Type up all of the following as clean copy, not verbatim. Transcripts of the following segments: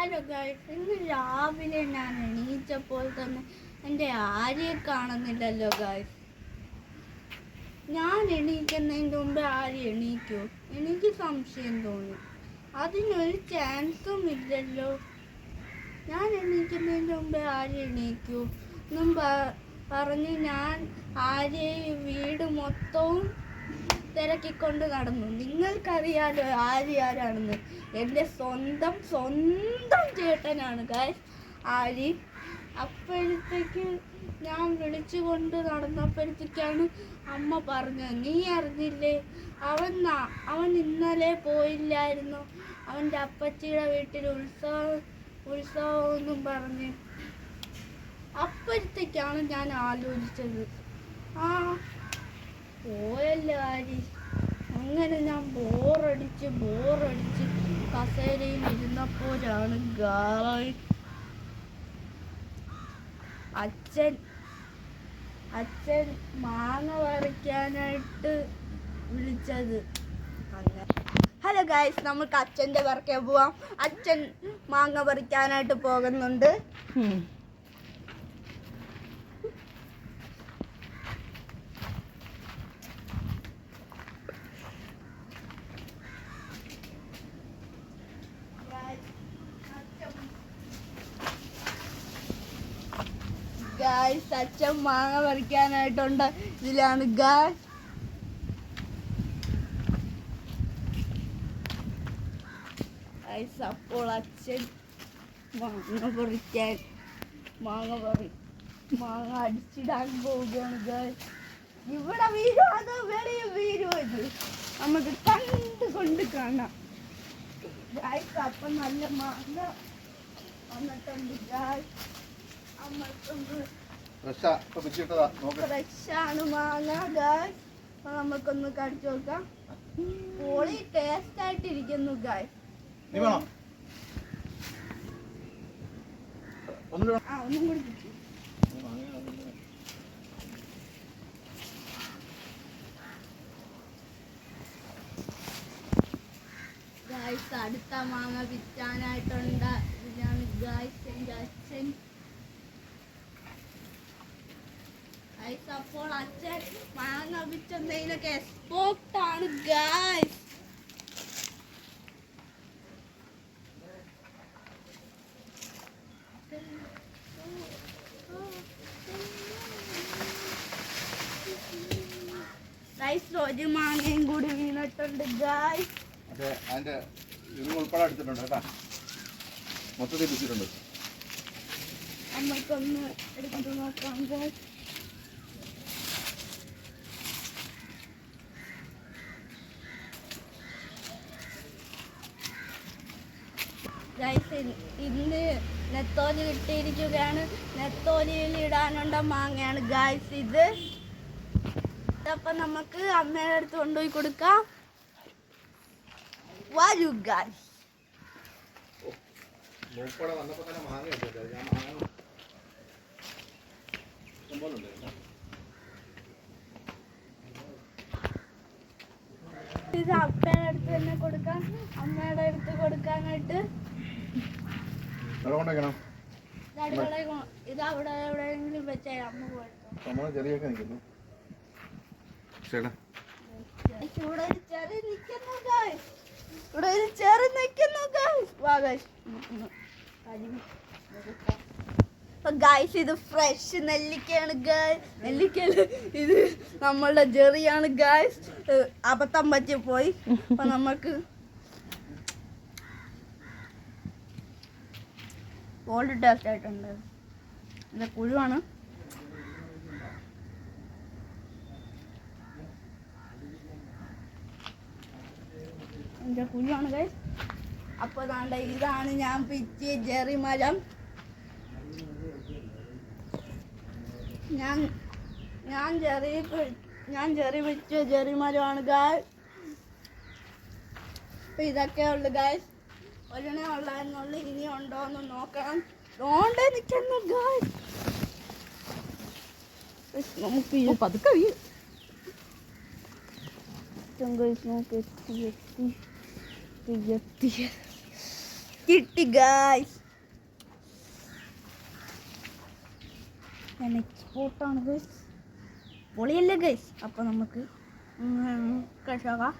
Hello guys, ഇന്ന് രാവിലെ ഞാൻ എണീച്ചപ്പോൾ തന്നെ എൻ്റെ ആര്യയെ കാണുന്നില്ലല്ലോ ഗൈസ്. ഞാൻ എണീക്കുന്നതിൻ്റെ മുമ്പ് ആര്യ എണീക്കോ? എനിക്ക് സംശയം തോന്നി. അതിനൊരു ചാൻസും ഇല്ലല്ലോ. ഞാൻ എണീക്കുന്നതിൻ്റെ മുമ്പേ ആര്യ എണീക്കൂ എന്നും പറഞ്ഞ് ഞാൻ ആര്യയെ വീട് മൊത്തവും തിരക്കിക്കൊണ്ട് നടന്നു. നിങ്ങൾക്കറിയാലോ ആര്യ ആരാണെന്ന്. എൻ്റെ സ്വന്തം ചേട്ടനാണ് ഗൈസ് ആര്യ. അപ്പോഴത്തേക്ക് ഞാൻ വിളിച്ചുകൊണ്ട് നടന്നപ്പോഴത്തേക്കാണ് അമ്മ പറഞ്ഞത്, നീ അറിഞ്ഞില്ലേ, അവൻ ഇന്നലെ പോയില്ലായിരുന്നു, അവൻ്റെ അപ്പച്ചിയുടെ വീട്ടിൽ ഉത്സവമെന്നും പറഞ്ഞ്. അപ്പോഴത്തേക്കാണ് ഞാൻ ആലോചിച്ചത്, ആ പോയല്ലോ ആര്യ. അങ്ങനെ ഞാൻ ബോറടിച്ച് കസേരയിൽ ഇരുന്നപ്പോഴാണ് അച്ഛൻ മാങ്ങ പറിക്കാനായിട്ട് വിളിച്ചത്. ഹലോ ഗൈസ്, നമുക്ക് അച്ഛൻ്റെ പറക്കെ പോവാം. അച്ഛൻ മാങ്ങ പറിക്കാനായിട്ട് പോകുന്നുണ്ട്. ഗൈസ്, അച്ഛൻ മാങ്ങ പറിക്കാനായിട്ടുണ്ട്. ഇതിലാണ് ഗൈസ്. അപ്പോൾ അച്ഛൻ മാങ്ങ അടിച്ചിടാൻ പോവുകയാണ് ഗൈസ്. ഇവിടെ വീഴും, അത് വെളിയിൽ വീഴും. ഇത് നമുക്ക് കണ്ടുകൊണ്ട് കാണാം ഗൈസ്. അപ്പം നല്ല മാങ്ങ വന്നിട്ടുണ്ട് ഗൈസ്. ഫ്രഷാണ് മാങ്ങ ഗൈസ്. നമുക്കൊന്ന് കടിച്ചു നോക്കാം. പൊളി ടേസ്റ്റ് ആയിട്ടിരിക്കുന്നു ഗൈസ്. ഒന്നും കൂടി ഗൈസ്. അടുത്ത മാങ്ങ വിൽക്കാനായിട്ടുണ്ട്. ഇതിനാണ് ഗൈസ് എൻ്റെ അച്ഛൻ. അപ്പോൾ അച്ഛൻ മാങ്ങ വിൽക്കുന്നതിനൊക്കെ എക്സ്പോർട്ടാണ് ഗൈസ്. ഒരു മാങ്ങയും കൂടി വീണിട്ടുണ്ട് ഗൈസ്. നമ്മൾക്കൊന്ന് എടുത്തു നോക്കാം ഗൈസ്. ഗൈസ്, ഇന്ന് നെത്തോലി കിട്ടിയിരിക്കുകയാണ്. നെത്തോലിയിൽ ഇടാനുള്ള മാങ്ങയാണ് ഗൈസ് ഇത്. അപ്പം നമുക്ക് അമ്മയുടെ അടുത്ത് കൊണ്ടുപോയി കൊടുക്കാം. വരൂ ഗൈസ്. ഇത് അപ്പയുടെ അടുത്ത് തന്നെ കൊടുക്കാം. അമ്മയുടെ അടുത്ത് കൊടുക്കാനായിട്ട് ഇത് അവിടെ എവിടെയെങ്കിലും വെച്ചേ അമ്മ പോയിട്ട്. ഇവിടെ ഒരു ചെറി നിൽക്കുന്നു ഗൈസ്. ഗൈസ്, ഇത് ഫ്രഷ് നെല്ലിക്കയാണ് ഗൈസ്. നെല്ലിക്കയില് ഇത് നമ്മളുടെ ജെറിയാണ് ഗൈസ്. അബദ്ധം പറ്റി പോയി. അപ്പൊ നമുക്ക് ഓൾഡ് ടേസ്റ്റ് ആയിട്ടുണ്ട്. ഇത് പുഴുവാണ്. എൻ്റെ പുഴുവാണ് ഗൈസ്. അപ്പോൾ ഇതാണ് ഞാൻ പിച്ചിയ ജെറി മരം. ഞാൻ ജെറി പിച്ചിയ ജെറി മരമാണ് ഗൈസ്. അപ്പം ഇതൊക്കെ ഉള്ളു ഗൈസ്. ഒരെണ്ണേ ഉള്ളതെന്നുള്ളു. ഇനി ഉണ്ടോ എന്ന് നോക്കണം. ഓണ്ടേ നിൽക്കുന്നു ഗൈസ്. നമുക്ക് പതുക്കെ കിട്ടി ഗൈസ്. ഞാൻ എക്സ്പോർട്ടാണ് ഗൈസ്. പൊളിയല്ലേ ഗൈസ്? അപ്പോൾ നമുക്ക് കഴിച്ചോക്കാം.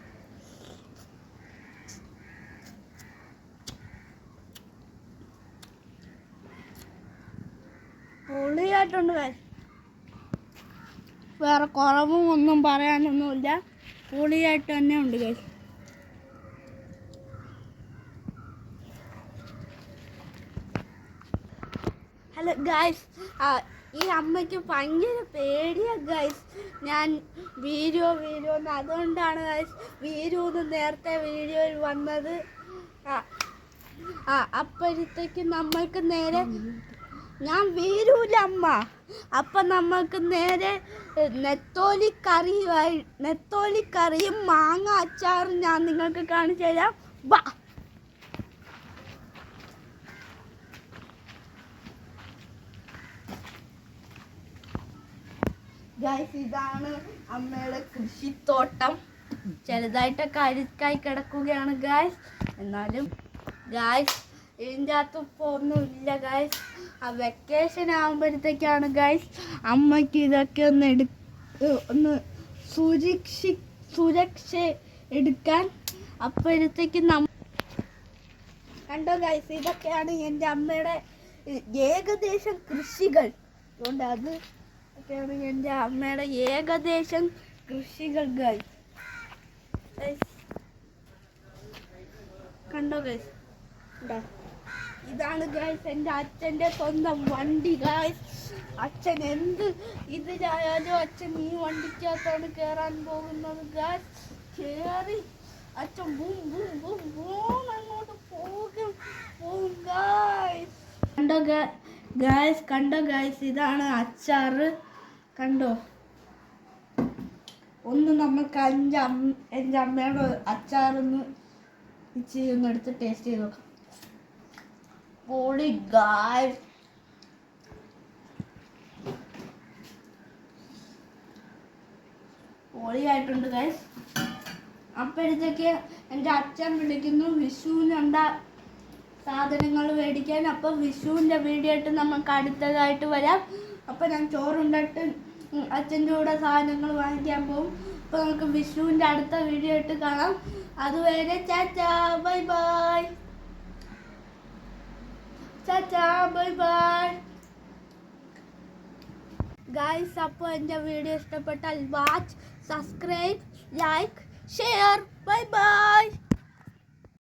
പൊളിയായിട്ടുണ്ട് ഗൈസ്. വേറെ കുറവും ഒന്നും പറയാനൊന്നുമില്ല. പൊളിയായിട്ട് തന്നെ ഉണ്ട് ഗൈസ്. ഹലോ ഗൈസ്, ഈ അമ്മയ്ക്ക് ഭയങ്കര പേടിയാണ് ഗൈസ് ഞാൻ വീഡിയോ എന്ന്. അതുകൊണ്ടാണ് ഗൈസ് വീരൂന്ന് നേരത്തെ വീഡിയോയിൽ വന്നത്. അപ്പോഴത്തേക്ക് നമ്മൾക്ക് നേരെ ഞാൻ വീരൂല അമ്മ. അപ്പം നമ്മൾക്ക് നേരെ നെത്തോലിക്കറിയും മാങ്ങ അച്ചാറും ഞാൻ നിങ്ങൾക്ക് കാണിച്ചു തരാം. വാ ഗൈസ്, ഇതാണ് അമ്മയുടെ കൃഷിത്തോട്ടം. ചെറുതായിട്ടൊക്കെ അഴുക്കായി കിടക്കുകയാണ് ഗൈസ്. എന്നാലും ഗൈസ് ഇതിൻ്റെ അകത്ത് ഇപ്പോൾ ഒന്നുമില്ല ഗൈസ്. ആ വെക്കേഷൻ ആകുമ്പോഴത്തേക്കാണ് ഗൈസ് അമ്മയ്ക്ക് ഇതൊക്കെ ഒന്ന് സുരക്ഷ എടുക്കാൻ. അപ്പോഴത്തേക്ക് കണ്ടോ ഗൈസ്, ഇതൊക്കെയാണ് എൻ്റെ അമ്മയുടെ ഏകദേശം കൃഷികൾ. അതുകൊണ്ട് ഒക്കെയാണ് എൻ്റെ അമ്മയുടെ ഏകദേശം കൃഷികൾ ഗൈസ്. കണ്ടോ ഗൈസ്? ഇതാണ് ഗൈസ് എൻ്റെ അച്ഛൻ്റെ സ്വന്തം വണ്ടി ഗൈസ്. അച്ഛൻ എന്ത് ഇതിലായാലും അച്ഛൻ ഈ വണ്ടിക്കകത്താണ് കയറാൻ പോകുന്നത് ഗൈസ്. കയറി അച്ഛൻ ബൂം ബൂം ബൂം ബൂം അങ്ങോട്ട് പോകും ഗൈസ്. കണ്ടോ ഗൈസ്, ഇതാണ് അച്ചാറ്. കണ്ടോ? ഒന്ന് നമുക്ക് എൻ്റെ അമ്മയുടെ അച്ചാറൊന്ന് ഇച്ചിരി ഒന്ന് എടുത്ത് ടേസ്റ്റ് ചെയ്ത് നോക്കാം. പൊളി ഗൈസ്. പൊളിയായിട്ടുണ്ട് ഗൈസ്. അപ്പോഴത്തേക്ക് എൻ്റെ അച്ഛൻ വിളിക്കുന്നു വിഷുവിനുണ്ട സാധനങ്ങൾ മേടിക്കാൻ. അപ്പോൾ വിഷുവിൻ്റെ വീഡിയോ ആയിട്ട് നമുക്ക് അടുത്തതായിട്ട് വരാം. അപ്പോൾ ഞാൻ ചോറുണ്ടിട്ട് അച്ഛൻ്റെ കൂടെ സാധനങ്ങൾ വാങ്ങിക്കാൻ പോകും. അപ്പോൾ നമുക്ക് വിഷുവിൻ്റെ അടുത്ത വീഡിയോ ആയിട്ട് കാണാം. അതുവരെ ചാച്ചാ ബൈ ബൈ. ചാച്ചാ ബൈ ബൈ ഗൈസ്. അപ്പോൾ എൻ്റെ വീഡിയോ ഇഷ്ടപ്പെട്ടാൽ watch, subscribe, like, share. Bye by.